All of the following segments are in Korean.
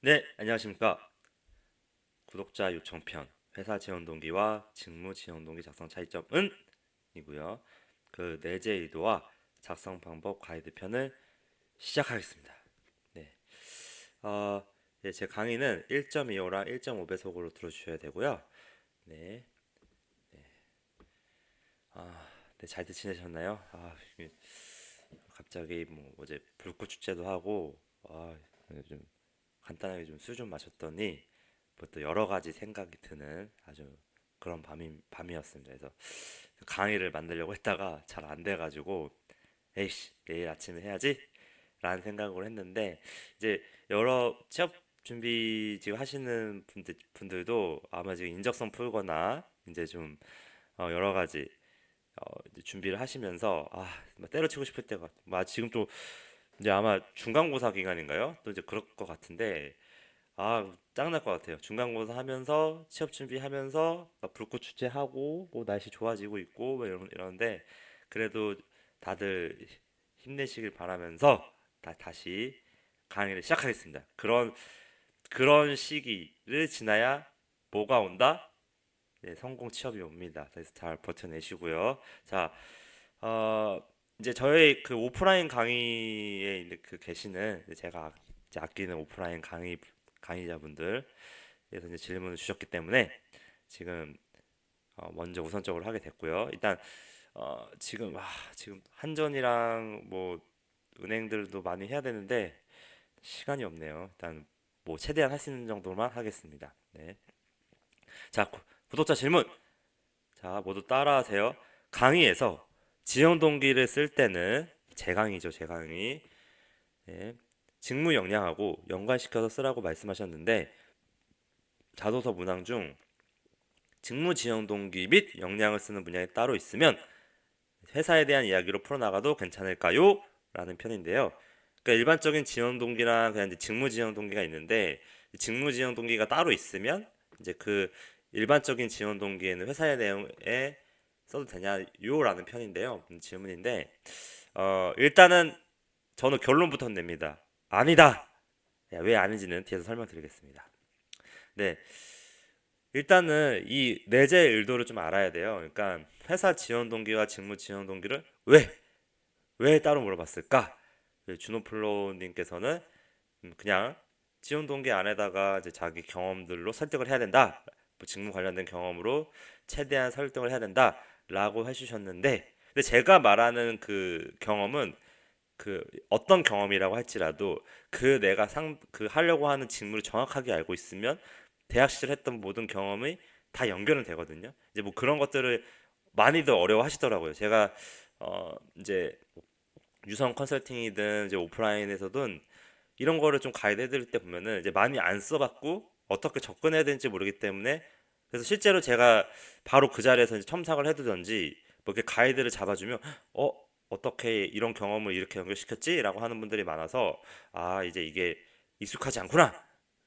네, 안녕하십니까. 구독자 요청편, 회사 지원 동기와 직무 지원 동기 작성 차이점은? 이고요. 그 내재 의도와 작성 방법 가이드 편을 시작하겠습니다. 네, 네, 제 강의는 1.25랑 1.5배속으로 들어주셔야 되고요. 네, 네, 잘들 지내셨나요? 갑자기 뭐 어제 불꽃 축제도 하고, 요즘 간단하게 좀 술 좀 마셨더니 뭐 또 여러 가지 생각이 드는 아주 그런 밤이었습니다. 그래서 강의를 만들려고 했다가 잘 안 돼가지고 에이씨 내일 아침에 해야지 라는 생각을 했는데, 이제 여러 취업 준비 지금 하시는 분들도 아마 지금 인적성 풀거나 이제 좀 여러 가지 이제 준비를 하시면서 뭐 때려치고 싶을 때가 지금 또 이제 아마 중간고사 기간인가요? 또 이제 그럴 것 같은데, 짱날 것 같아요. 중간고사 하면서 취업 준비하면서 막 불꽃 축제하고 뭐 날씨 좋아지고 있고 뭐 이러는데, 그래도 다들 힘내시길 바라면서 다시 강의를 시작하겠습니다. 그런 시기를 지나야 뭐가 온다? 네, 성공 취업이 옵니다. 그래서 잘 버텨내시고요. 자, 어, 이제 저희 그 오프라인 강의에 이제 그 계시는 제가 이제 아끼는 오프라인 강의자분들 그래서 이제 질문을 주셨기 때문에 지금 먼저 우선적으로 하게 됐고요. 일단 지금 한전이랑 뭐 은행들도 많이 해야 되는데 시간이 없네요. 일단 뭐 최대한 할 수 있는 정도만 하겠습니다. 네. 자, 구독자 질문. 자, 모두 따라하세요. 강의에서 지원 동기를 쓸 때는 제 강의죠, 제 강의. 네. 직무 역량하고 연관시켜서 쓰라고 말씀하셨는데, 자소서 문항 중 직무 지원 동기 및 역량을 쓰는 분야에 따로 있으면 회사에 대한 이야기로 풀어나가도 괜찮을까요? 라는 편인데요. 그러니까 일반적인 지원 동기랑 그냥 이제 직무 지원 동기가 있는데, 직무 지원 동기가 따로 있으면 이제 그 일반적인 지원 동기에는 회사의 내용에 써도 되냐요? 라는 편인데요. 질문인데, 일단은 저는 결론부터 냅니다. 아니다. 왜 아닌지는 뒤에서 설명드리겠습니다. 네, 일단은 이 내재 의도를 좀 알아야 돼요. 그러니까 회사 지원 동기와 직무 지원 동기를 왜 따로 물어봤을까? 주노플로님께서는 그냥 지원 동기 안에다가 이제 자기 경험들로 설득을 해야 된다. 뭐 직무 관련된 경험으로 최대한 설득을 해야 된다라고 해주셨는데, 근데 제가 말하는 그 경험은 그 어떤 경험이라고 할지라도 그 내가 그 하려고 하는 직무를 정확하게 알고 있으면 대학 시절 했던 모든 경험이 다 연결은 되거든요. 이제 뭐 그런 것들을 많이들 어려워하시더라고요. 제가 이제 유성 컨설팅이든 이제 오프라인에서든 이런 거를 좀 가이드 해드릴 때 보면은 이제 많이 안 써봤고 어떻게 접근해야 되는지 모르기 때문에, 그래서 실제로 제가 바로 그 자리에서 이제 첨삭을 해두던지 뭐 이렇게 가이드를 잡아주면 어 어떻게 이런 경험을 이렇게 연결시켰지? 라고 하는 분들이 많아서 이제 이게 익숙하지 않구나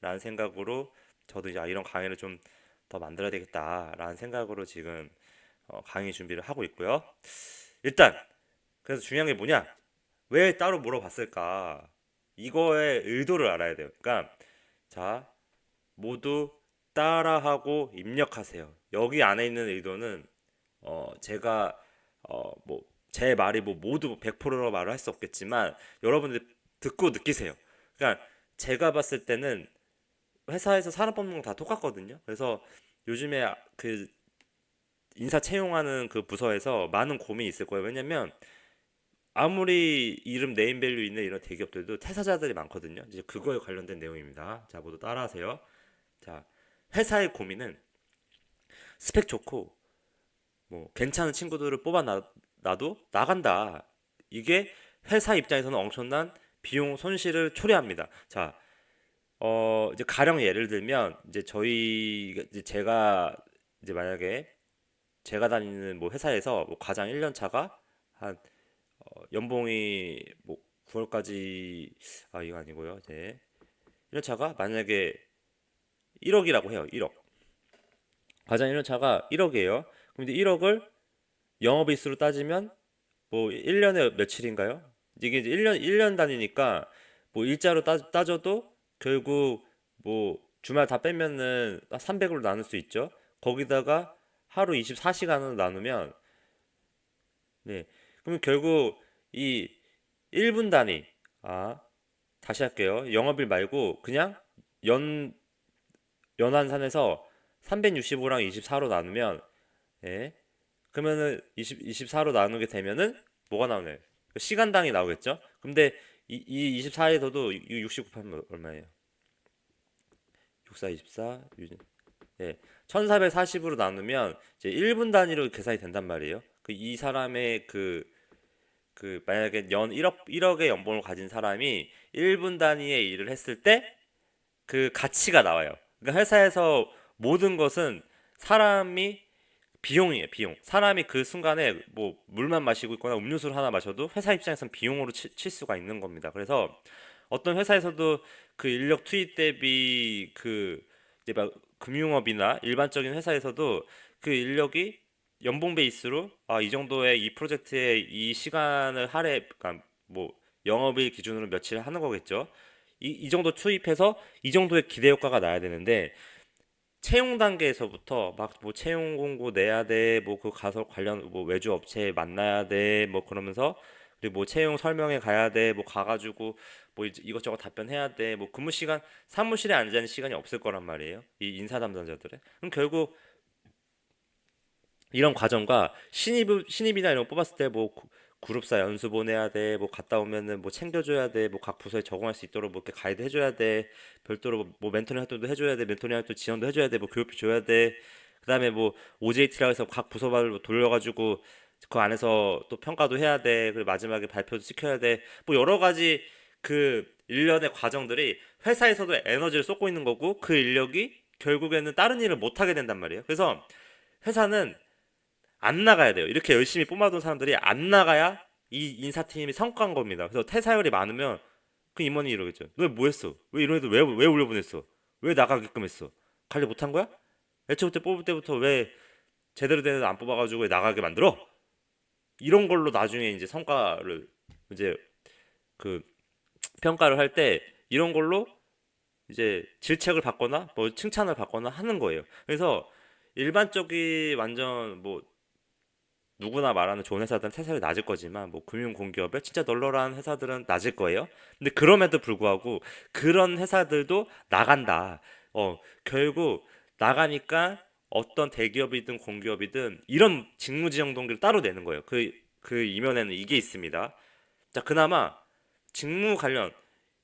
라는 생각으로 저도 이제 이런 강의를 좀 더 만들어야 되겠다라는 생각으로 지금 강의 준비를 하고 있고요. 일단 그래서 중요한 게 뭐냐? 왜 따로 물어봤을까? 이거의 의도를 알아야 돼요. 그러니까 자, 모두 따라하고 입력하세요. 여기 안에 있는 의도는 제가 뭐 제 말이 뭐 모두 100%로 말을 할 수 없겠지만 여러분들 듣고 느끼세요. 그러니까 제가 봤을 때는 회사에서 사람 뽑는 거 다 똑같거든요. 그래서 요즘에 그 인사 채용하는 그 부서에서 많은 고민이 있을 거예요. 왜냐면 아무리 이름 네임밸류 있는 이런 대기업들도 퇴사자들이 많거든요. 이제 그거에 관련된 내용입니다. 자, 모두 따라하세요. 자, 회사의 고민은 스펙 좋고 뭐 괜찮은 친구들을 놔도 나간다. 이게 회사 입장에서는 엄청난 비용 손실을 초래합니다. 자, 이제 가령 예를 들면 이제 제가 이제 만약에 제가 다니는 뭐 회사에서 뭐 과장 1년 차가 한 연봉이 뭐 9월까지 이거 아니고요. 네. 1년 차가 만약에 1억이라고 해요. 1억. 과장 1년 차가 1억이에요. 그럼 이제 1억을 영업일수로 따지면 뭐 1년에 며칠인가요? 이게 이제 1년 단위니까 뭐 일자로 따져도 결국 뭐 주말 다 빼면은 300으로 나눌 수 있죠. 거기다가 하루 24시간으로 나누면 네. 그럼 결국 이 1분 단위 다시 할게요. 영업일 말고 그냥 연 연한산에서 365랑 24로 나누면 예. 그러면은 24로 나누게 되면은 뭐가 나오나요? 시간당이 나오겠죠? 근데 이 24에서도 60 곱하면 얼마예요? 64, 24, 예. 1440으로 나누면 이제 1분 단위로 계산이 된단 말이에요. 그 이 사람의 만약에 연 1억의 연봉을 가진 사람이 1분 단위의 일을 했을 때 그 가치가 나와요. 그러니까 회사에서 모든 것은 사람이 비용이에요, 비용. 사람이 그 순간에 뭐 물만 마시고 있거나 음료수를 하나 마셔도 회사 입장에선 비용으로 칠 수가 있는 겁니다. 그래서 어떤 회사에서도 그 인력 투입 대비 이제 막 금융업이나 일반적인 회사에서도 그 인력이 연봉 베이스로 이 정도의 이 프로젝트에 이 시간을 그러니까 뭐 영업일 기준으로 며칠 하는 거겠죠. 이 정도 투입해서 이 정도의 기대 효과가 나야 되는데 채용 단계에서부터 막 뭐 채용 공고 내야 돼, 뭐 그 가서 관련 뭐 외주 업체 만나야 돼, 뭐 그러면서 그리고 뭐 채용 설명회 가야 돼, 뭐 가가지고 뭐 이것저것 답변해야 돼, 뭐 근무 시간 사무실에 앉아 있는 시간이 없을 거란 말이에요. 이 인사 담당자들은. 그럼 결국 이런 과정과 신입이나 이런 거 뽑았을 때 뭐 그룹사 연수 보내야 돼, 뭐 갔다 오면은 뭐 챙겨줘야 돼, 뭐 각 부서에 적응할 수 있도록 뭐 이렇게 가이드 해줘야 돼, 별도로 뭐 멘토링 활동도 해줘야 돼, 멘토링 활동 지원도 해줘야 돼, 뭐 교육비 줘야 돼, 그다음에 뭐 OJT라고 해서 각 부서별로 돌려가지고 그 안에서 또 평가도 해야 돼, 그리고 마지막에 발표도 시켜야 돼, 뭐 여러 가지 그 일련의 과정들이 회사에서도 에너지를 쏟고 있는 거고 그 인력이 결국에는 다른 일을 못 하게 된단 말이에요. 그래서 회사는 안 나가야 돼요. 이렇게 열심히 뽑아둔 사람들이 안 나가야 이 인사팀이 성과인 겁니다. 그래서 퇴사율이 많으면 그 임원이 이러겠죠. 너 뭐 했어? 왜 이런 애들 왜 올려보냈어? 왜 나가게끔 했어? 관리 못한 거야? 애초부터 뽑을 때부터 왜 제대로 된 애들 안 뽑아가지고 왜 나가게 만들어? 이런 걸로 나중에 이제 성과를 이제 그 평가를 할 때 이런 걸로 이제 질책을 받거나 뭐 칭찬을 받거나 하는 거예요. 그래서 일반적인 완전 뭐 누구나 말하는 좋은 회사들은 퇴사율이 낮을 거지만 뭐 금융 공기업에 진짜 널널한 회사들은 낮을 거예요. 근데 그럼에도 불구하고 그런 회사들도 나간다. 결국 나가니까 어떤 대기업이든 공기업이든 이런 직무지정 동기를 따로 내는 거예요. 그 이면에는 이게 있습니다. 자, 그나마 직무 관련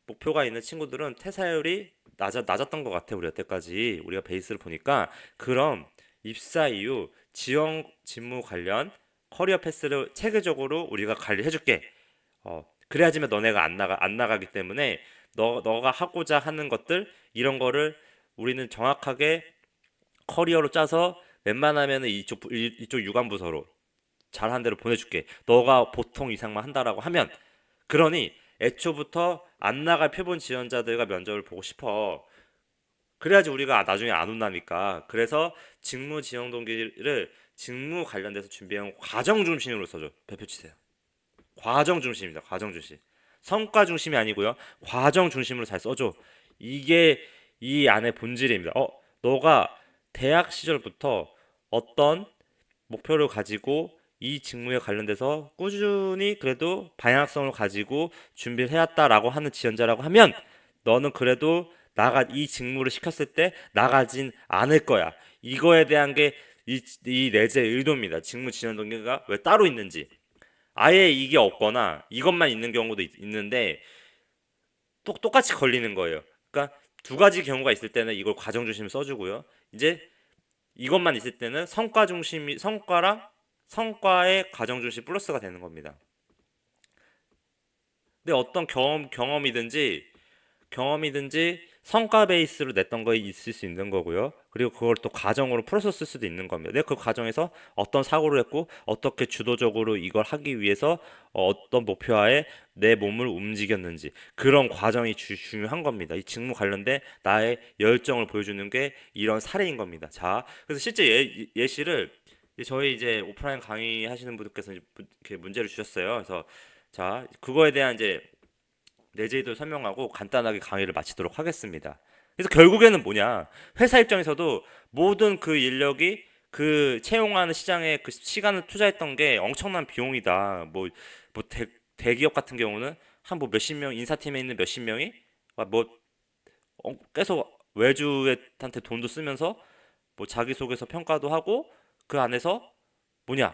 목표가 있는 친구들은 퇴사율이 낮았던 것 같아. 우리 여태까지 우리가 베이스를 보니까. 그럼 입사 이후 지원 직무 관련 커리어 패스를 체계적으로 우리가 관리해줄게. 그래야지만 너네가 안 나가기 때문에 너가 하고자 하는 것들 이런 거를 우리는 정확하게 커리어로 짜서 웬만하면 이쪽 유관 부서로 잘한 대로 보내줄게. 너가 보통 이상만 한다라고 하면 그러니 애초부터 안 나갈 표본 지원자들과 면접을 보고 싶어. 그래야지 우리가 나중에 안 온다니까. 그래서 직무 지원 동기를 직무 관련돼서 준비한 과정 중심으로 써줘. 배표 치세요. 과정 중심입니다. 과정 중심. 성과 중심이 아니고요. 과정 중심으로 잘 써줘. 이게 이 안에 본질입니다. 너가 대학 시절부터 어떤 목표를 가지고 이 직무에 관련돼서 꾸준히 그래도 방향성을 가지고 준비를 해왔다라고 하는 지원자라고 하면 너는 그래도 이 직무를 시켰을 때 나가진 않을 거야. 이거에 대한 게 이 내재 의도입니다. 직무 지원 동기가 왜 따로 있는지. 아예 이게 없거나 이것만 있는 경우도 있는데 똑같이 걸리는 거예요. 그러니까 두 가지 경우가 있을 때는 이걸 과정 중심 써주고요. 이제 이것만 있을 때는 성과랑 성과의 과정 중심 플러스가 되는 겁니다. 근데 어떤 경험이든지 성과 베이스로 냈던 거 있을 수 있는 거고요. 그리고 그걸 또 과정으로 풀어서 쓸 수도 있는 겁니다. 내가 그 과정에서 어떤 사고를 했고 어떻게 주도적으로 이걸 하기 위해서 어떤 목표하에 내 몸을 움직였는지 그런 과정이 중요한 겁니다. 이 직무 관련된 나의 열정을 보여주는 게 이런 사례인 겁니다. 자, 그래서 실제 예시를 저희 이제 오프라인 강의 하시는 분들께서 이렇게 문제를 주셨어요. 그래서 그거에 대한 이제 내재의도 설명하고 간단하게 강의를 마치도록 하겠습니다. 그래서 결국에는 뭐냐? 회사 입장에서도 모든 그 인력이 그 채용하는 시장에 그 시간을 투자했던 게 엄청난 비용이다. 뭐 대기업 같은 경우는 한 뭐 몇십 명 인사팀에 있는 몇십 명이 뭐 계속 외주한테 돈도 쓰면서 뭐 자기소개서 평가도 하고 그 안에서 뭐냐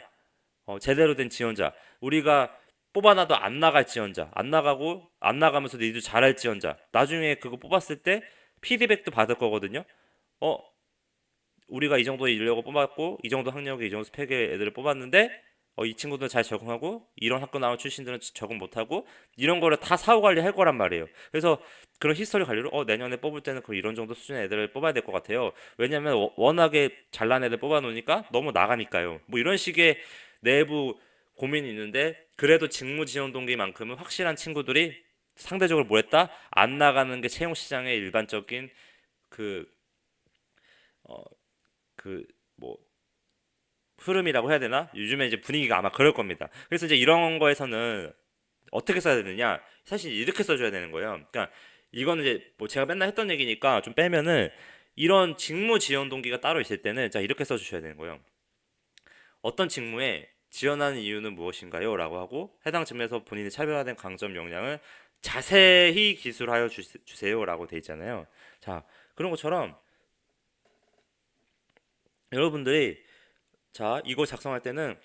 제대로 된 지원자 우리가 뽑아놔도 안 나갈 지원자 안 나가고 안 나가면서 니도 잘할 지원자 나중에 그거 뽑았을 때 피드백도 받을 거거든요. 어 우리가 이 정도 인력을 뽑았고 이 정도 학력의 이 정도 스펙의 애들을 뽑았는데 이 친구들은 잘 적응하고 이런 학교 나온 출신들은 적응 못하고 이런 거를 다 사후 관리할 거란 말이에요. 그래서 그런 히스토리 관리로 내년에 뽑을 때는 그 이런 정도 수준의 애들을 뽑아야 될 것 같아요. 왜냐하면 워낙에 잘난 애들 뽑아놓으니까 너무 나가니까요. 뭐 이런 식의 내부 고민이 있는데 그래도 직무 지원 동기만큼은 확실한 친구들이 상대적으로 뭐 했다? 안 나가는 게 채용 시장의 일반적인 그 어, 그 뭐 흐름이라고 해야 되나? 요즘에 이제 분위기가 아마 그럴 겁니다. 그래서 이제 이런 거에서는 어떻게 써야 되느냐? 사실 이렇게 써줘야 되는 거예요. 그러니까 이거는 이제 뭐 제가 맨날 했던 얘기니까 좀 빼면은 이런 직무 지원 동기가 따로 있을 때는 자 이렇게 써주셔야 되는 거예요. 어떤 직무에 지원하는 이유는 무엇인가요? 라고 하고 해당 직무에서 본인의 차별화된 강점 역량을 자세히 기술하여 주세요 라고 돼 있잖아요. 자 그런 것처럼 여러분들이 자 이거 작성할 때는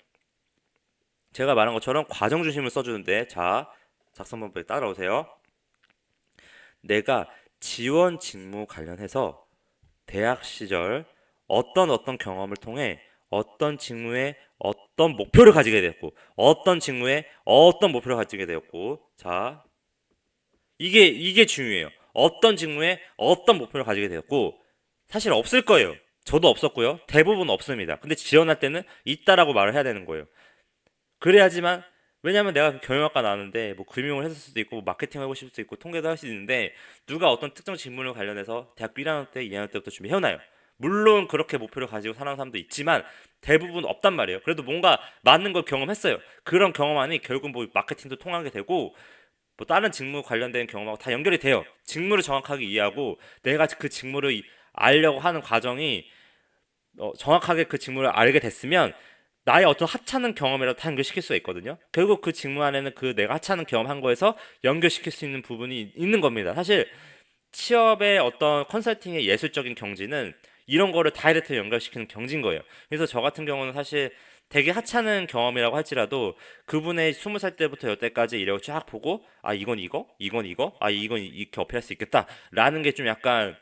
제가 말한 것처럼 과정 중심을 써주는데 자 작성본부에 따라오세요. 내가 지원 직무 관련해서 대학 시절 어떤 경험을 통해 어떤 직무에 어떤 목표를 가지게 되었고 어떤 직무에 어떤 목표를 가지게 되었고 자 이게 중요해요. 어떤 직무에 어떤 목표를 가지게 되었고 사실 없을 거예요. 저도 없었고요. 대부분 없습니다. 근데 지원할 때는 있다라고 말을 해야 되는 거예요. 그래야지만 왜냐면 내가 경영학과 나왔는데 뭐 금융을 했을 수도 있고 뭐 마케팅 하고 싶을 수도 있고 통계도 할 수 있는데 누가 어떤 특정 직무를 관련해서 대학교 1학년 때 2학년 때부터 준비해오나요? 물론 그렇게 목표를 가지고 사는 사람도 있지만 대부분 없단 말이에요. 그래도 뭔가 맞는 걸 경험했어요. 그런 경험하니 결국 뭐 마케팅도 통하게 되고 뭐 다른 직무 관련된 경험하고 다 연결이 돼요. 직무를 정확하게 이해하고 내가 그 직무를 알려고 하는 과정이 정확하게 그 직무를 알게 됐으면 나의 어떤 하찮은 경험이라도 다 연결시킬 수가 있거든요. 결국 그 직무 안에는 그 내가 하찮은 경험한 거에서 연결시킬 수 있는 부분이 있는 겁니다. 사실 취업의 어떤 컨설팅의 예술적인 경지는 이런 거를 다이렉트 연결시키는 경지인 거예요. 그래서 저 같은 경우는 사실 되게 하찮은 경험이라고 할지라도 그분의 20살 때부터 여태까지 이력을 쫙 보고 아 이건 이거, 이건 이거, 아 이건 이렇게 어필할 수 있겠다라는 게 좀 약간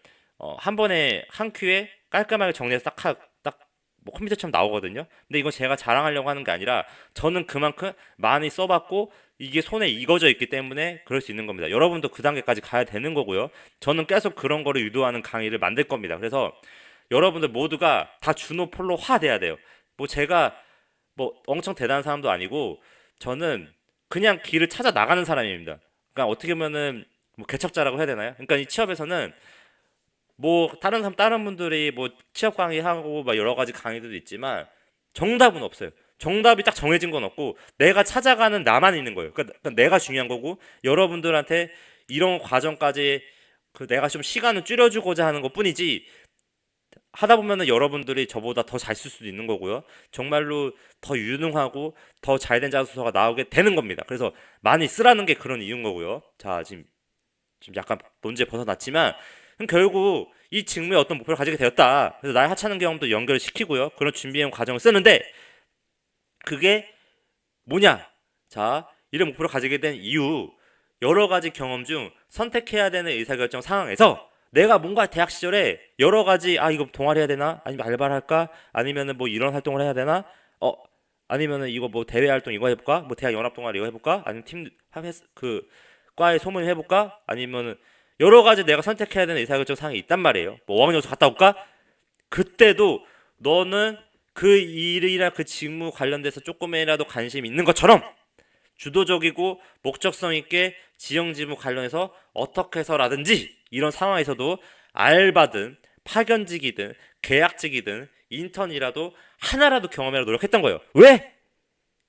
한 번에 한 큐에 깔끔하게 정리해서 뭐 컴퓨터처럼 나오거든요. 근데 이건 제가 자랑하려고 하는 게 아니라 저는 그만큼 많이 써봤고 이게 손에 익어져 있기 때문에 그럴 수 있는 겁니다. 여러분도 그 단계까지 가야 되는 거고요. 저는 계속 그런 거를 유도하는 강의를 만들 겁니다. 그래서 여러분들 모두가 다 준호 폴로화 돼야 돼요. 뭐 제가 뭐 엄청 대단한 사람도 아니고 저는 그냥 길을 찾아 나가는 사람입니다. 그러니까 어떻게 보면은 뭐 개척자라고 해야 되나요? 그러니까 이 취업에서는 뭐 다른 분들이 뭐 취업 강의하고 막 여러 가지 강의들도 있지만 정답은 없어요. 정답이 딱 정해진 건 없고 내가 찾아가는 나만 있는 거예요. 그러니까 내가 중요한 거고 여러분들한테 이런 과정까지 그 내가 좀 시간을 줄여주고자 하는 것뿐이지 하다 보면은 여러분들이 저보다 더 잘 쓸 수도 있는 거고요. 정말로 더 유능하고 더 잘된 자소서가 나오게 되는 겁니다. 그래서 많이 쓰라는 게 그런 이유인 거고요. 자, 지금 약간 논지에 벗어났지만 그럼 결국 이 직무에 어떤 목표를 가지게 되었다. 그래서 나의 하찮은 경험도 연결을 시키고요. 그런 준비형 과정을 쓰는데 그게 뭐냐? 자, 이런 목표를 가지게 된 이유 여러 가지 경험 중 선택해야 되는 의사결정 상황에서 내가 뭔가 대학 시절에 여러 가지 이거 동아리 해야 되나? 아니면 알바를 할까? 아니면은 뭐 이런 활동을 해야 되나? 어 아니면은 이거 뭐 대외 활동 이거 해볼까? 뭐 대학 연합 동아리 이거 해볼까? 아니면 그 과에 소문 해볼까? 아니면은 여러 가지 내가 선택해야 되는 의사결정 사항이 있단 말이에요. 뭐 어학연수 갔다 올까? 그때도 너는 그 일이나 그 직무 관련돼서 조금이라도 관심 있는 것처럼 주도적이고 목적성 있게 지형 지무 관련해서 어떻게 해서라든지 이런 상황에서도 알바든 파견직이든 계약직이든 인턴이라도 하나라도 경험해라 노력했던 거예요. 왜?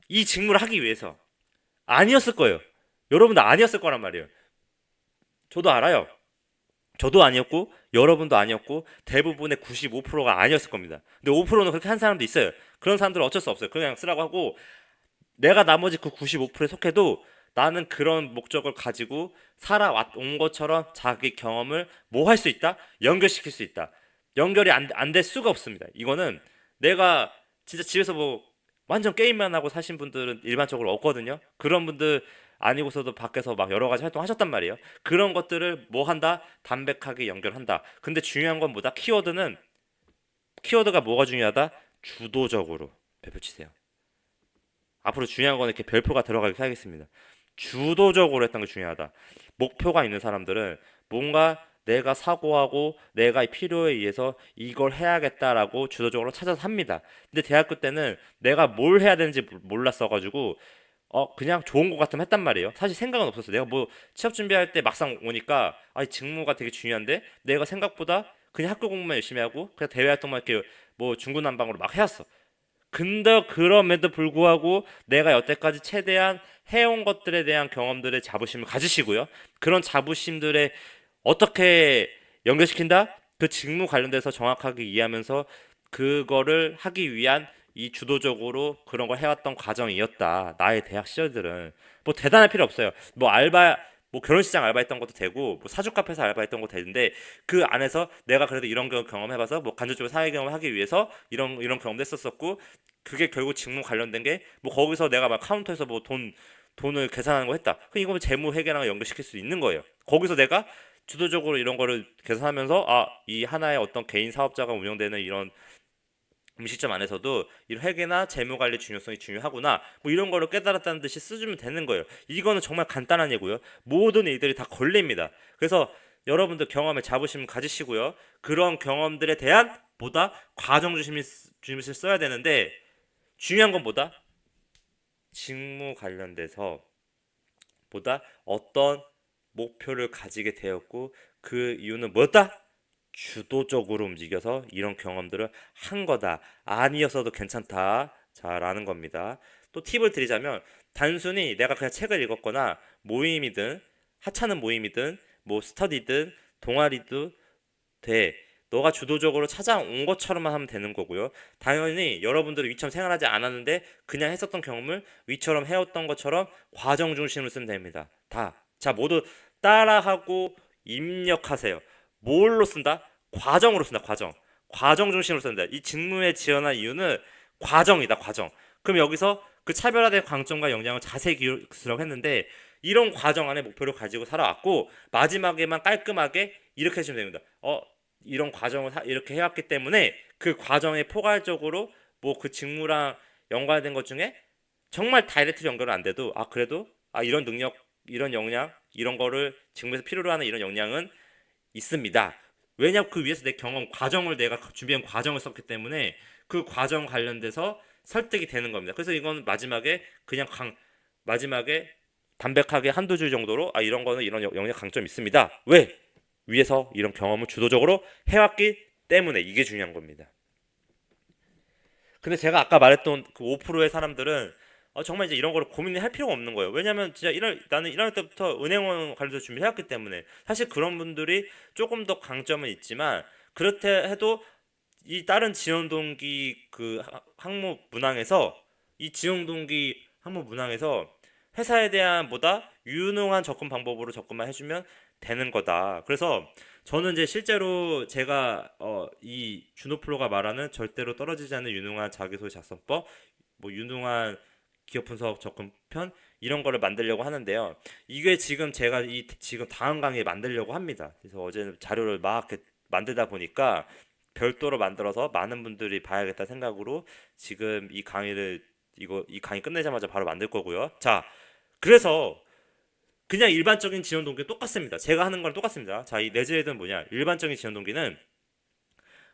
이 직무를 하기 위해서. 아니었을 거예요. 여러분들 아니었을 거란 말이에요. 저도 알아요. 저도 아니었고 여러분도 아니었고 대부분의 95%가 아니었을 겁니다. 근데 5%는 그렇게 한 사람도 있어요. 그런 사람들은 어쩔 수 없어요. 그냥 쓰라고 하고 내가 나머지 그 95%에 속해도 나는 그런 목적을 가지고 살아온 것처럼 자기 경험을 뭐 할 수 있다? 연결시킬 수 있다. 연결이 안 될 수가 없습니다. 이거는 내가 진짜 집에서 뭐 완전 게임만 하고 사신 분들은 일반적으로 없거든요. 그런 분들 아니고서도 밖에서 막 여러 가지 활동하셨단 말이에요. 그런 것들을 뭐 한다? 담백하게 연결한다. 근데 중요한 건 뭐다? 키워드가 뭐가 중요하다? 주도적으로 펼치세요. 앞으로 중요한 건 이렇게 별표가 들어가게 하겠습니다. 주도적으로 했던 게 중요하다. 목표가 있는 사람들은 뭔가 내가 사고하고 내가 필요에 의해서 이걸 해야겠다라고 주도적으로 찾아서 합니다. 근데 대학교 때는 내가 뭘 해야 되는지 몰랐어가지고 그냥 좋은 것 같으면 했단 말이에요. 사실 생각은 없었어. 내가 뭐 취업 준비할 때 막상 오니까 직무가 되게 중요한데 내가 생각보다 그냥 학교 공부만 열심히 하고 그냥 대외 활동만 이렇게 뭐 중구난방으로 막 해왔어. 근데 그럼에도 불구하고 내가 여태까지 최대한 해온 것들에 대한 경험들의 자부심을 가지시고요. 그런 자부심들에 어떻게 연결시킨다? 그 직무 관련돼서 정확하게 이해하면서 그거를 하기 위한 이 주도적으로 그런 걸 해왔던 과정이었다. 나의 대학 시절들은 뭐 대단할 필요 없어요. 뭐 알바 뭐 결혼식장 알바했던 것도 되고 뭐 사주 카페에서 알바했던 것도 되는데 그 안에서 내가 그래도 이런 경험해봐서 뭐 간접적으로 사회 경험을 하기 위해서 이런 경험도 했었었고 그게 결국 직무 관련된 게 뭐 거기서 내가 막 카운터에서 뭐 돈을 계산하는 거 했다. 그럼 이거 재무 회계랑 연결시킬 수 있는 거예요. 거기서 내가 주도적으로 이런 거를 계산하면서 이 하나의 어떤 개인 사업자가 운영되는 이런 음식점 안에서도 이 회계나 재무 관리 중요성이 중요하구나. 뭐 이런 거를 깨달았다는 듯이 쓰주면 되는 거예요. 이거는 정말 간단한 예고요. 모든 일들이 다 걸립니다. 그래서 여러분들 경험에 자부심 가지시고요. 그런 경험들에 대한 보다 과정 중심을 써야 되는데 중요한 건 뭐다? 직무 관련돼서 보다 어떤 목표를 가지게 되었고 그 이유는 뭐다? 주도적으로 움직여서 이런 경험들을 한 거다. 아니었어도 괜찮다. 자라는 겁니다. 또 팁을 드리자면 단순히 내가 그냥 책을 읽었거나 모임이든 하찮은 모임이든 뭐 스터디든 동아리도 돼. 너가 주도적으로 찾아온 것처럼만 하면 되는 거고요. 당연히 여러분들은 위처럼 생활하지 않았는데 그냥 했었던 경험을 위처럼 해왔던 것처럼 과정 중심으로 쓰면 됩니다. 다. 자, 모두 따라하고 입력하세요. 뭘로 쓴다? 과정으로 쓴다. 과정. 과정 중심으로 쓴다. 이 직무에 지원한 이유는 과정이다. 과정. 그럼 여기서 그 차별화된 강점과 역량을 자세히 기술하고 했는데 이런 과정 안에 목표를 가지고 살아왔고 마지막에만 깔끔하게 이렇게 해주면 됩니다. 이런 과정을 이렇게 해왔기 때문에 그 과정에 포괄적으로 뭐 그 직무랑 연관된 것 중에 정말 다이렉트 연결은 안 돼도 그래도 이런 능력 이런 역량 이런 거를 직무에서 필요로 하는 이런 역량은 있습니다. 왜냐면 그 위에서 내 경험 과정을 내가 준비한 과정을 썼기 때문에 그 과정 관련돼서 설득이 되는 겁니다. 그래서 이건 마지막에 담백하게 한두 줄 정도로 이런 거는 이런 영역 강점이 있습니다. 왜? 위에서 이런 경험을 주도적으로 해왔기 때문에 이게 중요한 겁니다. 근데 제가 아까 말했던 그 5%의 사람들은 정말 이제 이런 거를 고민할 필요가 없는 거예요. 왜냐면 진짜 나는 1학년 때부터 은행원 관련해서 준비해왔기 때문에 사실 그런 분들이 조금 더 강점은 있지만 그렇게 해도 이 다른 지원 동기 그 항목 문항에서 이 지원 동기 항목 문항에서 회사에 대한 보다 유능한 접근 방법으로 접근만 해주면 되는 거다. 그래서 저는 이제 실제로 제가 이 준호플로가 말하는 절대로 떨어지지 않는 유능한 자기소개 작성법, 뭐 유능한 기업 분석 접근편 이런 거를 만들려고 하는데요. 이게 지금 제가 지금 다음 강의에 만들려고 합니다. 그래서 어제 자료를 막 이렇게 만들다 보니까 별도로 만들어서 많은 분들이 봐야겠다 생각으로 지금 이 강의 끝내자마자 바로 만들 거고요. 자, 그래서 그냥 일반적인 지원 동기 똑같습니다. 제가 하는 거랑 똑같습니다. 자, 이 내재에는 뭐냐? 일반적인 지원 동기는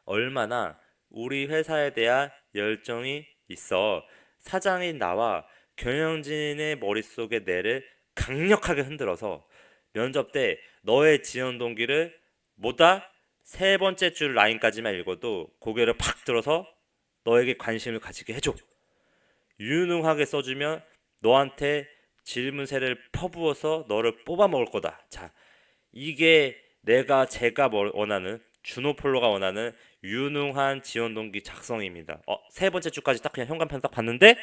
얼마나 우리 회사에 대한 열정이 있어 사장인 나와 경영진의 머릿속에 뇌를 강력하게 흔들어서 면접 때 너의 지원 동기를 뭐다 세 번째 줄 라인까지만 읽어도 고개를 팍 들어서 너에게 관심을 가지게 해줘. 유능하게 써주면 너한테 질문세를 퍼부어서 너를 뽑아먹을 거다. 자, 이게 제가 원하는 주노폴로가 원하는 유능한 지원 동기 작성입니다. 세 번째 주까지 딱 그냥 현관편 딱 봤는데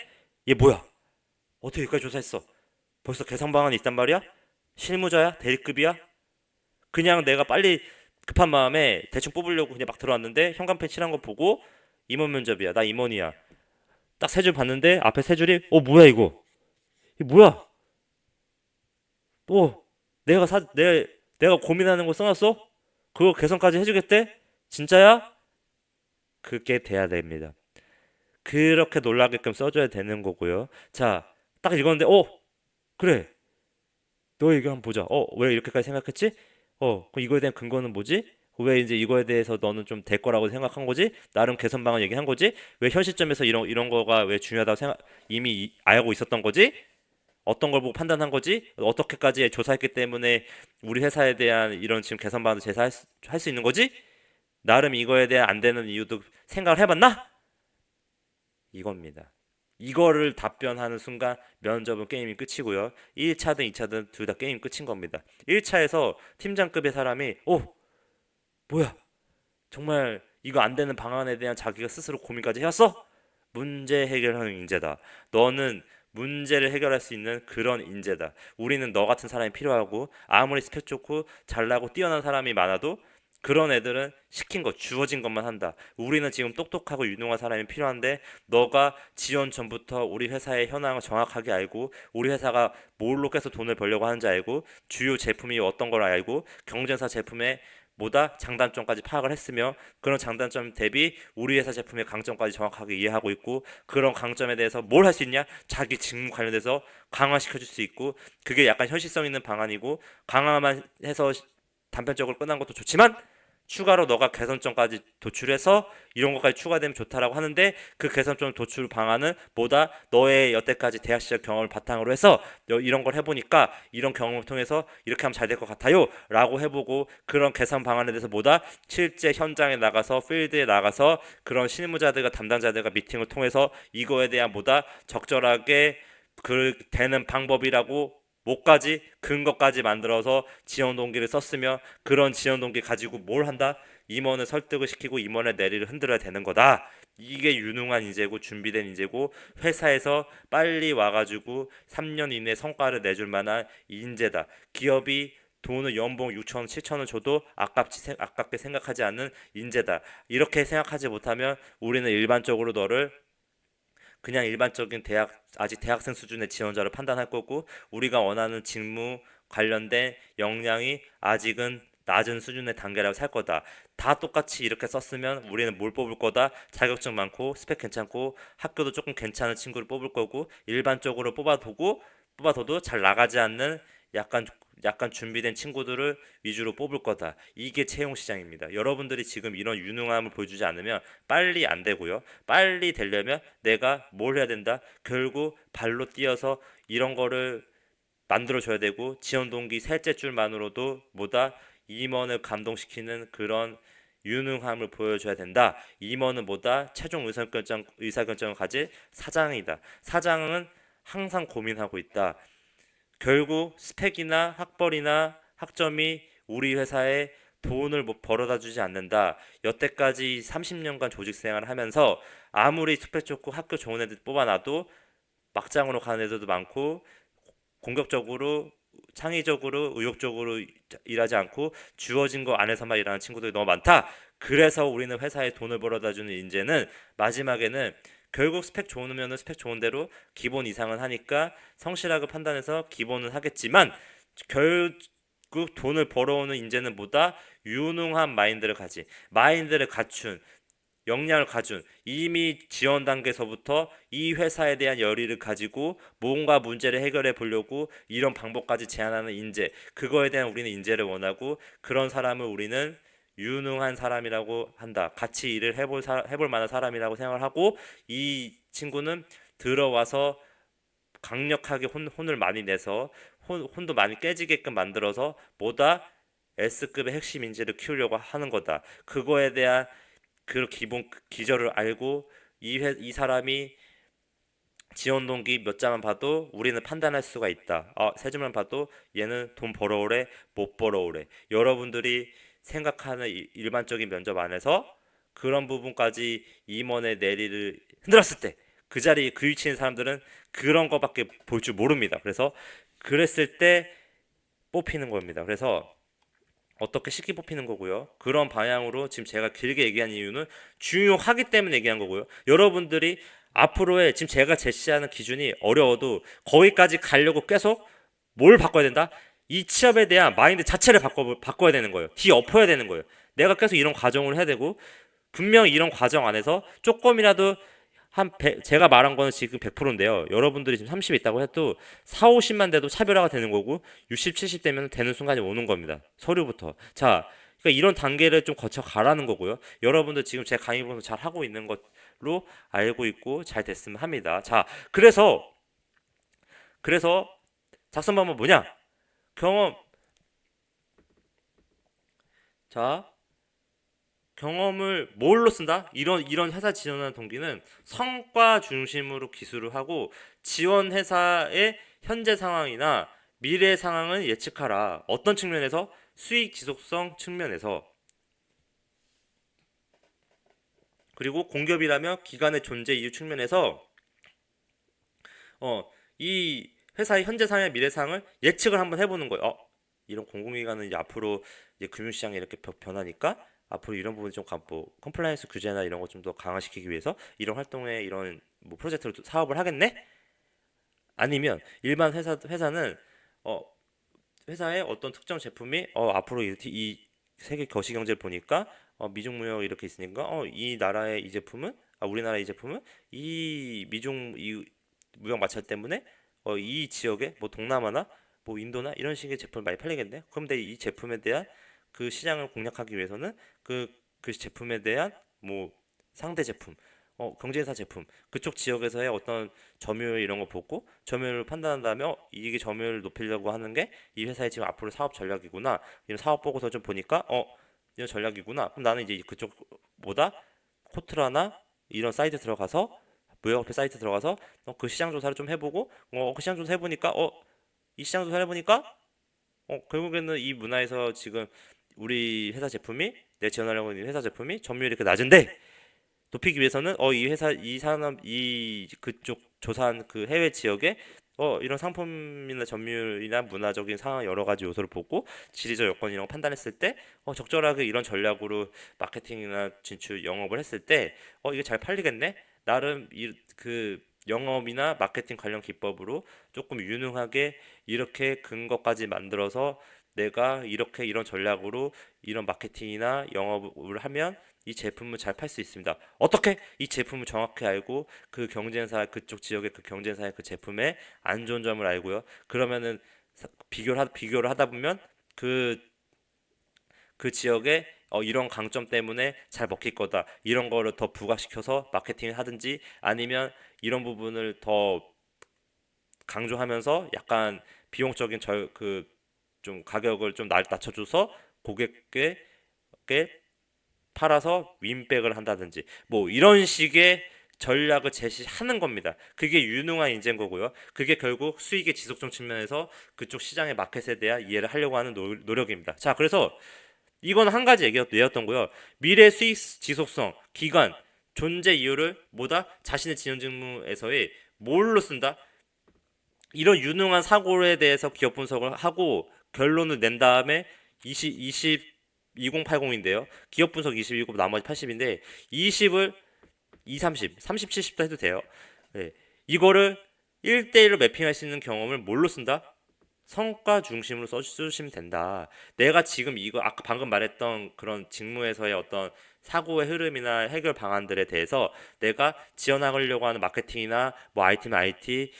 얘 뭐야? 어떻게 여기까지 조사했어? 벌써 개선 방안이 있단 말이야? 실무자야? 대리급이야? 그냥 내가 빨리 급한 마음에 대충 뽑으려고 그냥 막 들어왔는데 현관펜 칠한 거 보고 임원 면접이야. 나 임원이야. 딱 세 줄 봤는데 앞에 세 줄이 뭐야 이거? 이 뭐야? 또 내가 고민하는 거 써놨어? 그거 개선까지 해주겠대? 진짜야? 그게 돼야 됩니다. 그렇게 놀라게끔 써줘야 되는 거고요. 자, 딱 읽었는데 그래. 너 이거 한번 보자. 왜 이렇게까지 생각했지? 그럼 이거에 대한 근거는 뭐지? 왜 이제 이거에 대해서 너는 좀 될 거라고 생각한 거지? 나름 개선 방안 얘기한 거지? 왜 현 시점에서 이런 거가 왜 중요하다고 이미 알고 있었던 거지? 어떤 걸 보고 판단한 거지? 어떻게까지 조사했기 때문에 우리 회사에 대한 이런 지금 개선 방안을 제시할 수 있는 거지? 나름 이거에 대한 안 되는 이유도 생각을 해봤나? 이겁니다. 이거를 답변하는 순간 면접은 게임이 끝이고요. 1차든 2차든 둘 다 게임 끝인 겁니다. 1차에서 팀장급의 사람이 뭐야? 정말 이거 안 되는 방안에 대한 자기가 스스로 고민까지 해왔어? 문제 해결하는 인재다. 너는 문제를 해결할 수 있는 그런 인재다. 우리는 너 같은 사람이 필요하고 아무리 스펙 좋고 잘나고 뛰어난 사람이 많아도 그런 애들은 시킨 거 주어진 것만 한다. 우리는 지금 똑똑하고 유능한 사람이 필요한데 너가 지원 전부터 우리 회사의 현황을 정확하게 알고 우리 회사가 뭘로 계속 돈을 벌려고 하는지 알고 주요 제품이 어떤 걸 알고 경쟁사 제품의 뭐다 장단점까지 파악을 했으며 그런 장단점 대비 우리 회사 제품의 강점까지 정확하게 이해하고 있고 그런 강점에 대해서 뭘 할 수 있냐 자기 직무 관련돼서 강화시켜 줄 수 있고 그게 약간 현실성 있는 방안이고 강화만 해서 단편적으로 끝난 것도 좋지만 추가로 너가 개선점까지 도출해서 이런 것까지 추가되면 좋다라고 하는데 그 개선점 도출 방안은 뭐다 너의 여태까지 대학 시절 경험을 바탕으로 해서 이런 걸 해보니까 이런 경험을 통해서 이렇게 하면 잘 될 것 같아요 라고 해보고 그런 개선 방안에 대해서 뭐다 실제 현장에 나가서 필드에 나가서 그런 실무자들과 담당자들과 미팅을 통해서 이거에 대한 뭐다 적절하게 그 되는 방법이라고 뭐까지 근거까지 만들어서 지원 동기를 썼으며 그런 지원 동기 가지고 뭘 한다? 임원을 설득을 시키고 임원의 내리를 흔들어야 되는 거다. 이게 유능한 인재고 준비된 인재고 회사에서 빨리 와가지고 3년 이내 성과를 내줄 만한 인재다. 기업이 돈을 연봉 6천 원, 7천 원 줘도 아깝게 생각하지 않는 인재다. 이렇게 생각하지 못하면 우리는 일반적으로 너를 그냥 일반적인 아직 대학생 수준의 지원자를 판단할 거고 우리가 원하는 직무 관련된 역량이 아직은 낮은 수준의 단계라고 살 거다. 다 똑같이 이렇게 썼으면 우리는 뭘 뽑을 거다. 자격증 많고 스펙 괜찮고 학교도 조금 괜찮은 친구를 뽑을 거고 일반적으로 뽑아둬도 잘 나가지 않는 약간 준비된 친구들을 위주로 뽑을 거다. 이게 채용 시장입니다. 여러분들이 지금 이런 유능함을 보여주지 않으면 빨리 안 되고요. 빨리 되려면 내가 뭘 해야 된다? 결국 발로 뛰어서 이런 거를 만들어 줘야 되고 지원 동기 셋째 줄만으로도 뭐다 임원을 감동시키는 그런 유능함을 보여줘야 된다. 임원은 뭐다 최종 의사결정을 가질 사장이다. 사장은 항상 고민하고 있다. 결국 스펙이나 학벌이나 학점이 우리 회사에 돈을 벌어다 주지 않는다. 여태까지 30년간 조직 생활을 하면서 아무리 스펙 좋고 학교 좋은 애들 뽑아놔도 막장으로 가는 애들도 많고 공격적으로 창의적으로 의욕적으로 일하지 않고 주어진 거 안에서만 일하는 친구들이 너무 많다. 그래서 우리는 회사에 돈을 벌어다 주는 인재는 마지막에는 결국 스펙 좋으면 스펙 좋은 대로 기본 이상은 하니까 성실하게 판단해서 기본은 하겠지만 결국 돈을 벌어오는 인재는 보다 유능한 마인드를 갖춘 역량을 가진 이미 지원 단계에서부터 이 회사에 대한 열의를 가지고 뭔가 문제를 해결해 보려고 이런 방법까지 제안하는 인재 그거에 대한 우리는 인재를 원하고 그런 사람을 우리는 유능한 사람이라고 한다. 같이 일을 해볼 만한 사람이라고 생각을 하고 이 친구는 들어와서 강력하게 혼을 많이 내서 혼도 많이 깨지게끔 만들어서 보다 S급의 핵심 인재를 키우려고 하는 거다. 그거에 대한 그 기본 기절을 알고 이 사람이 지원 동기 몇 자만 봐도 우리는 판단할 수가 있다. 세 줄만 봐도 얘는 돈 벌어오래, 못 벌어오래. 여러분들이 생각하는 일반적인 면접 안에서 그런 부분까지 임원의 내리를 흔들었을 때 그 자리에 그위치인 사람들은 그런 거밖에 볼 줄 모릅니다. 그래서 그랬을 때 뽑히는 겁니다. 그래서 어떻게 쉽게 뽑히는 거고요. 그런 방향으로 지금 제가 길게 얘기한 이유는 중요하기 때문에 얘기한 거고요. 여러분들이 앞으로의 지금 제가 제시하는 기준이 어려워도 거기까지 가려고 계속 뭘 바꿔야 된다? 이 취업에 대한 마인드 자체를 바꿔야 되는 거예요. 뒤엎어야 되는 거예요. 내가 계속 이런 과정을 해야 되고 분명 이런 과정 안에서 조금이라도 제가 말한 거는 지금 100%인데요. 여러분들이 지금 30 있다고 해도 4, 50만 돼도 차별화가 되는 거고 60, 70 되면 되는 순간이 오는 겁니다. 서류부터. 자, 그러니까 이런 단계를 좀 거쳐 가라는 거고요. 여러분들 지금 제 강의 보면서 잘 하고 있는 것로 알고 있고 잘 됐으면 합니다. 자, 그래서 작성 방법 뭐냐? 경험. 자, 경험을 뭘로 쓴다? 이런 회사 지원하는 동기는 성과 중심으로 기술을 하고 지원 회사의 현재 상황이나 미래 상황을 예측하라. 어떤 측면에서? 수익 지속성 측면에서. 그리고 공기업이라면 기관의 존재 이유 측면에서 이 회사의 현재 상황, 미래 상황을 예측을 한번 해보는 거예요. 이런 공공기관은 이제 앞으로 이제 금융시장이 이렇게 변하니까 앞으로 이런 부분 뭐 컴플라이언스 규제나 이런 거 좀 더 강화시키기 위해서 이런 활동에 이런 뭐 프로젝트로 사업을 하겠네? 아니면 일반 회사는 어, 회사의 어떤 특정 제품이 앞으로 이 세계 거시경제를 보니까 미중 무역 이렇게 있으니까 이 나라의 이 제품은 우리나라 이 제품은 이 미중 이 무역 마찰 때문에 이 지역에 뭐 동남아나 뭐 인도나 이런 식의 제품을 많이 팔리겠네. 그럼 이 제품에 대한 그 시장을 공략하기 위해서는 그 제품에 대한 뭐 상대 제품, 경쟁사 제품 그쪽 지역에서의 어떤 점유율 이런 거 보고 점유율을 판단한 다음에 이게 점유율을 높이려고 하는 게 이 회사의 지금 앞으로 사업 전략이구나. 이런 사업 보고서 좀 보니까 이런 전략이구나. 그럼 나는 이제 그쪽보다 코트라나 이런 사이트 들어가서 무역업체 사이트 들어가서 그 시장 조사를 좀 해보고 그 시장 조사 해보니까 이 시장 조사를 해보니까 결국에는 이 문화에서 지금 우리 회사 제품이 내 지원하려고 하는 회사 제품이 점유율이 이렇게 낮은데 높이기 위해서는 이 회사 이 산업 이 그쪽 조사한 그 해외 지역에 이런 상품이나 점유율이나 문화적인 상황 여러 가지 요소를 보고 지리적 여건 이런 거 판단했을 때 적절하게 이런 전략으로 마케팅이나 진출 영업을 했을 때 이게 잘 팔리겠네. 나름 그 영업이나 마케팅 관련 기법으로 조금 유능하게 이렇게 근거까지 만들어서 내가 이렇게 이런 전략으로 이런 마케팅이나 영업을 하면 이 제품을 잘 팔 수 있습니다. 어떻게? 이 제품을 정확히 알고 그 경쟁사 그쪽 지역의 그 경쟁사의 그 제품의 안 좋은 점을 알고요. 그러면은 비교를 하다 보면 그 지역에 이런 강점 때문에 잘 먹힐 거다. 이런 거를 더 부각시켜서 마케팅을 하든지 아니면 이런 부분을 더 강조하면서 약간 비용적인 좀 가격을 좀 낮춰줘서 고객께 팔아서 윈백을 한다든지 뭐 이런 식의 전략을 제시하는 겁니다. 그게 유능한 인재인 거고요. 그게 결국 수익의 지속성 측면에서 그쪽 시장의 마켓에 대한 이해를 하려고 하는 노력입니다. 자, 그래서 이건 한 가지 얘기였던 거요. 미래 수익 지속성, 기간, 존재 이유를 뭐다? 자신의 지원 직무에서의 뭘로 쓴다? 이런 유능한 사고에 대해서 기업 분석을 하고 결론을 낸 다음에 2080인데요. 기업 분석 20이고 나머지 80인데 20을 30, 70도 해도 돼요. 네. 이거를 1대1로 매핑할 수 있는 경험을 뭘로 쓴다? 성과 중심으로 써주시면 된다. 내가 지금 이거 아까 방금 말했던 그런 직무에서의 어떤 사고의 흐름이나 해결 방안들에 대해서 내가 지원하려고 하는 마케팅이나 뭐 IT면 IT,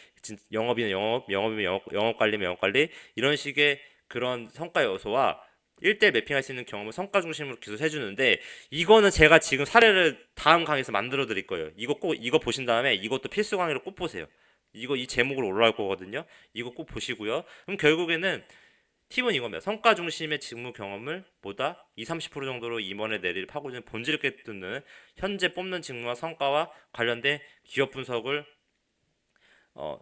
영업이면 영업이면 영업관리면 영업관리 이런 식의 그런 성과 요소와 1대1 매핑할 수 있는 경험을 성과 중심으로 기술해 주는데 이거는 제가 지금 사례를 다음 강의에서 만들어 드릴 거예요. 이거 보신 다음에 이것도 필수 강의로 꼭 보세요. 이 제목으로 올라올 거거든요. 이거 꼭 보시고요. 그럼 결국에는 팁은 이겁니다. 성과 중심의 직무 경험을 보다 2, 30% 정도로 임원의 내리를 파고드는 본질 있게 듣는 현재 뽑는 직무와 성과와 관련된 기업 분석을 어,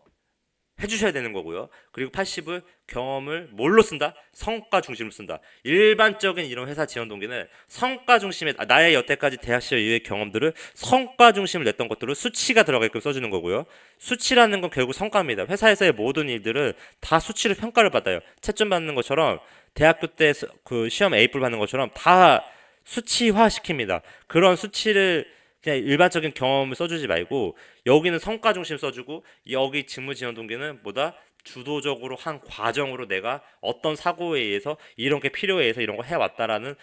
해주셔야 되는 거고요. 그리고 80을 경험을 뭘로 쓴다? 성과 중심으로 쓴다. 일반적인 이런 회사 지원 동기는 성과 중심의 나의 여태까지 대학 시절 이후의 경험들을 성과 중심을 냈던 것들을 수치가 들어가게끔 써주는 거고요. 수치라는 건 결국 성과입니다. 회사에서의 모든 일들은 다 수치로 평가를 받아요. 채점 받는 것처럼 대학교 때 그 시험 A뿔 받는 것처럼 다 수치화 시킵니다. 그런 수치를 그냥 일반적인 경험을 써주지 말고 여기는 성과 중심 써주고 여기 직무 지원 동기는 뭐다? 주도적으로 한 과정으로 내가 어떤 사고에 의해서 이런 게 필요해 서 이런 거 해왔다라는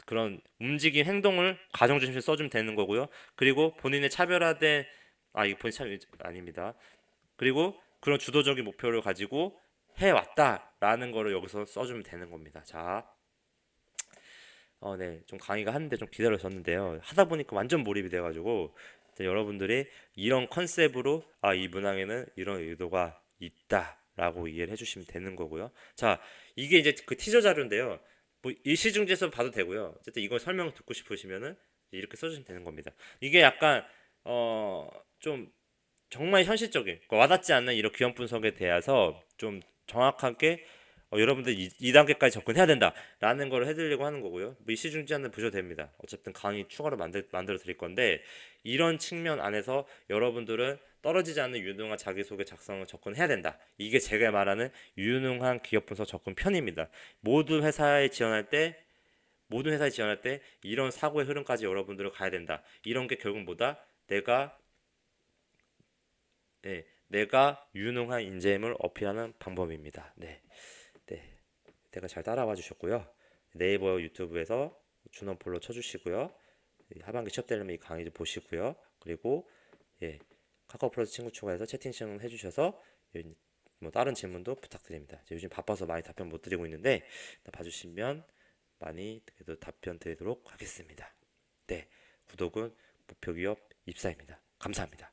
그런 움직임 행동을 과정 중심에 써주면 되는 거고요. 그리고 본인의 차별화된 이거 본인 참 아닙니다. 그리고 그런 주도적인 목표를 가지고 해왔다라는 거를 여기서 써주면 되는 겁니다. 자, 네, 좀 강의가 하는데 좀 기다려졌는데요. 하다 보니까 완전 몰입이 돼가지고 여러분들이 이런 컨셉으로 이 문항에는 이런 의도가 있다라고 이해를 해주시면 되는 거고요. 자, 이게 이제 그 티저 자료인데요. 뭐 일시중지해서 봐도 되고요. 어쨌든 이걸 설명 듣고 싶으시면은 이렇게 써주시면 되는 겁니다. 이게 약간 좀 정말 현실적인 와닿지 않는 이런 기업 분석에 대해서 좀 정확하게 여러분들 2단계까지 접근해야 된다라는 걸 해드리려고 하는 거고요. 뭐 일시중지하는 보셔도 됩니다. 어쨌든 강의 추가로 만들어 드릴 건데 이런 측면 안에서 여러분들은 떨어지지 않는 유능한 자기소개 작성을 접근해야 된다. 이게 제가 말하는 유능한 기업 분석 접근 편입니다. 모든 회사에 지원할 때 이런 사고의 흐름까지 여러분들은 가야 된다. 이런 게 결국 뭐다? 내가 유능한 인재임을 어필하는 방법입니다. 네. 네. 내가 잘 따라와 주셨고요. 네이버 유튜브에서 준원 폴로 쳐주시고요. 하반기 취업 되려면 이 강의 좀 보시고요. 그리고 카카오 플러스 친구 추가해서 채팅 신청 해주셔서 뭐 다른 질문도 부탁드립니다. 요즘 바빠서 많이 답변 못 드리고 있는데 봐주시면 많이 그래도 답변 드리도록 하겠습니다. 네, 구독은 목표 기업 입사입니다. 감사합니다.